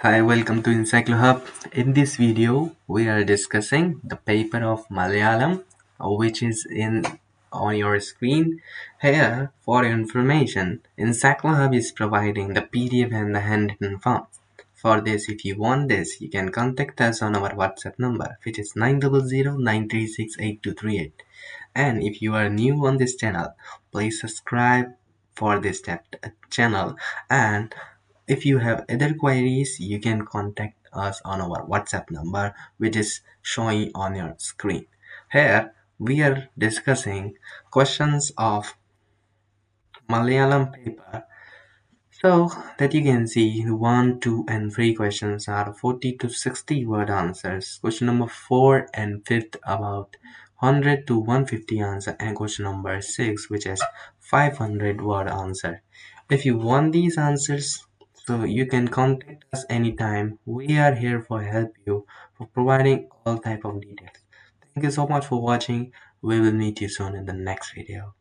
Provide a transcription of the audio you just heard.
Hi, welcome to Encyclohub. In this video, we are discussing the paper of Malayalam, which is in on your screen. Here, for your information, Encyclohub is providing the PDF and the handwritten form. For this, if you want this, you can contact us on our WhatsApp number, which is 900-936-8238. And if you are new on this channel, please subscribe for this channel, and if you have other queries, you can contact us on our WhatsApp number, which is showing on your screen. Here we are discussing questions of Malayalam paper. So that you can see 1, 2 and 3 questions are 40 to 60 word answers. Question number 4 and 5th about 100 to 150 answer, and question number 6, which is 500 word answer. If you want these answers, so you can contact us anytime. We are here for help you for providing all type of details. Thank you so much for watching. We will meet you soon in the next video.